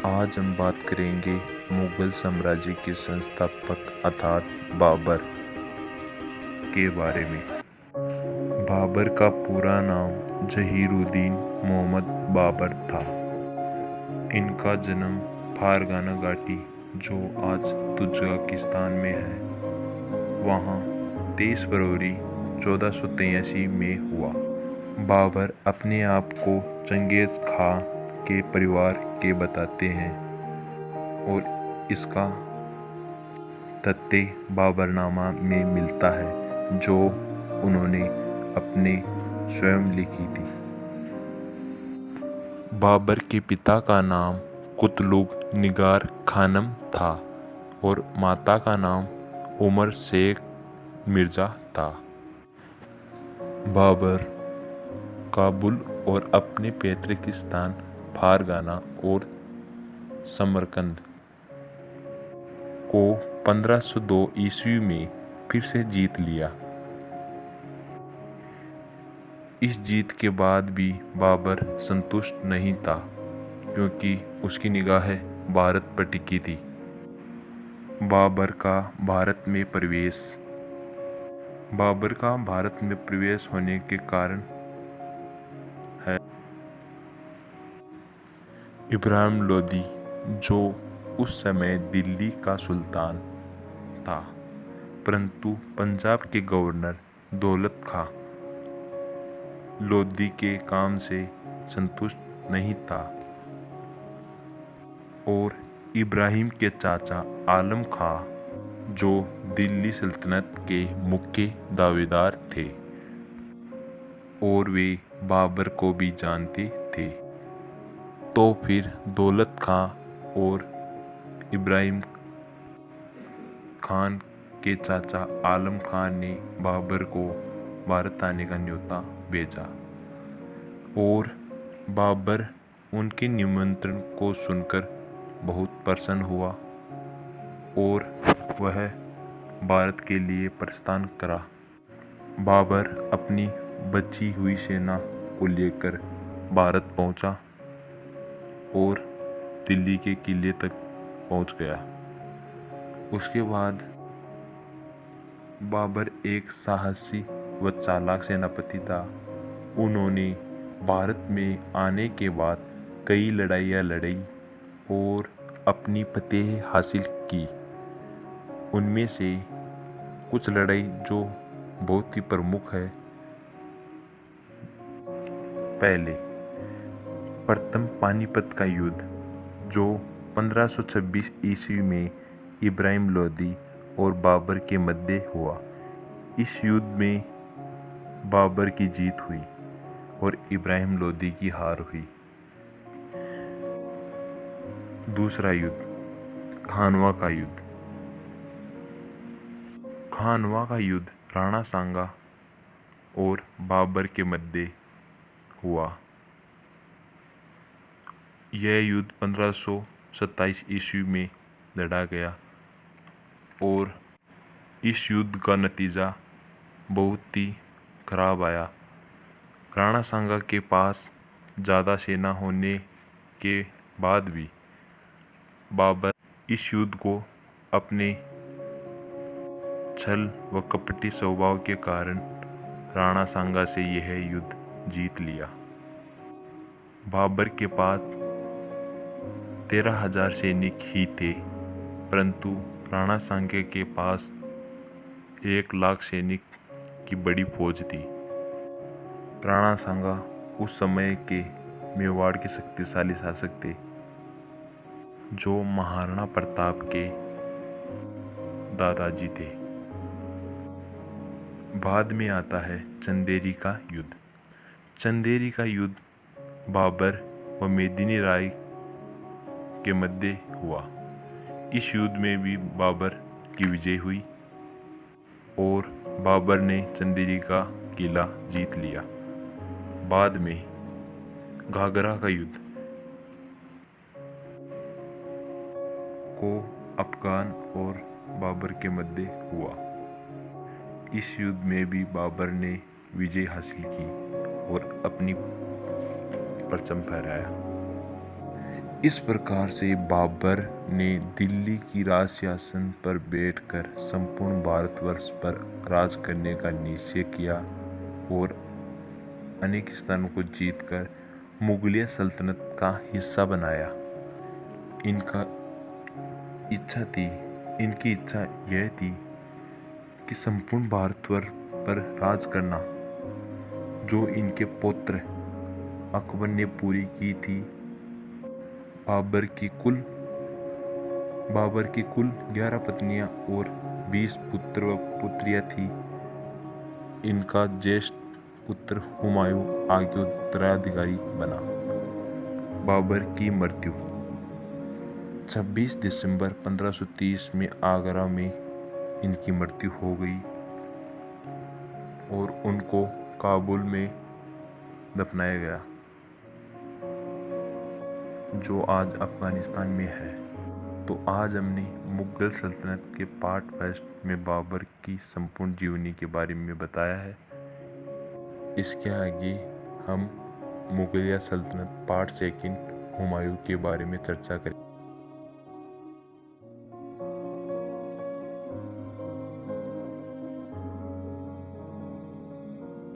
आज हम बात करेंगे मुगल साम्राज्य के संस्थापक अर्थात बाबर के बारे में। बाबर का पूरा नाम जहीरुद्दीन मोहम्मद बाबर था। इनका जन्म फारगाना घाटी, जो आज तुर्कमेनिस्तान में है, वहाँ 23 फरवरी 1483 में हुआ। बाबर अपने आप को चंगेज खान के परिवार के बताते हैं और इसका तथ्य बाबरनामा में मिलता है, जो उन्होंने अपने स्वयं लिखी थी। बाबर के पिता का नाम कुतलुग निगार खानम था और माता का नाम उमर शेख मिर्जा था। बाबर काबुल और अपने पैतृक स्थान फारगाना और समरकंद को 1502 ईस्वी में फिर से जीत लिया। इस जीत के बाद भी बाबर संतुष्ट नहीं था, क्योंकि उसकी निगाहें भारत पर टिकी थी। बाबर का भारत में प्रवेश होने के कारण है इब्राहिम लोदी, जो उस समय दिल्ली का सुल्तान था, परंतु पंजाब के गवर्नर दौलत खां लोदी के काम से संतुष्ट नहीं था और इब्राहिम के चाचा आलम खां, जो दिल्ली सल्तनत के मुख्य दावेदार थे और वे बाबर को भी जानते थे, तो फिर दौलत खां और इब्राहिम खान के चाचा आलम खान ने बाबर को भारत आने का न्योता भेजा और बाबर उनके निमंत्रण को सुनकर बहुत प्रसन्न हुआ और वह भारत के लिए प्रस्थान करा। बाबर अपनी बची हुई सेना को लेकर भारत पहुंचा और दिल्ली के किले तक पहुंच गया। उसके बाद बाबर एक साहसी व चालाक सेनापति था। उन्होंने भारत में आने के बाद कई लड़ाइयाँ लड़ी और अपनी फतेह हासिल की। उनमें से कुछ लड़ाई जो बहुत ही प्रमुख है। पहले प्रथम पानीपत का युद्ध, जो 1526 ईस्वी में इब्राहिम लोदी और बाबर के मध्य हुआ। इस युद्ध में बाबर की जीत हुई और इब्राहिम लोदी की हार हुई। दूसरा युद्ध खानवा का युद्ध। खानवा का युद्ध राणा सांगा और बाबर के मध्य हुआ। यह युद्ध 1527 ईस्वी में लड़ा गया और इस युद्ध का नतीजा बहुत ही खराब आया। राणा सांगा के पास ज़्यादा सेना होने के बाद भी बाबर इस युद्ध को अपने छल व कपटी स्वभाव के कारण राणा सांगा से यह युद्ध जीत लिया। बाबर के पास 13,000 सैनिक ही थे, परंतु राणा सांगा के पास 1 लाख सैनिक की बड़ी फौज थी। राणा सांगा उस समय के मेवाड़ के शक्तिशाली शासक थे, जो महाराणा प्रताप के दादाजी थे। बाद में आता है चंदेरी का युद्ध। चंदेरी का युद्ध बाबर व मेदिनी राय के मध्य हुआ। इस युद्ध में भी बाबर की विजय हुई और बाबर ने चंदेरी का किला जीत लिया। बाद में घाघरा का युद्ध को अफगान और बाबर के मध्य हुआ। इस युद्ध में भी बाबर ने विजय हासिल की और अपनी परचम फहराया। इस प्रकार से बाबर ने दिल्ली की राज सिंहासन पर बैठकर संपूर्ण भारतवर्ष पर राज करने का निश्चय किया और अनेक स्थानों को जीतकर मुगलिया सल्तनत का हिस्सा बनाया। इनकी इच्छा यह थी कि संपूर्ण भारतवर्ष पर राज करना, जो इनके पुत्र अकबर ने पूरी की थी। बाबर की कुल 11 पत्नियां और 20 पुत्र व पुत्रियां थी। इनका ज्येष्ठ पुत्र हुमायूं आगे उत्तराधिकारी बना। बाबर की मृत्यु 26 दिसंबर 1530 में आगरा में इनकी मृत्यु हो गई और उनको काबुल में दफनाया गया, जो आज अफगानिस्तान में है। तो आज हमने मुगल सल्तनत के पार्ट फर्स्ट में बाबर की संपूर्ण जीवनी के बारे में बताया है। इसके आगे हम मुगलिया सल्तनत पार्ट सेकंड हुमायूं के बारे में चर्चा करेंगे।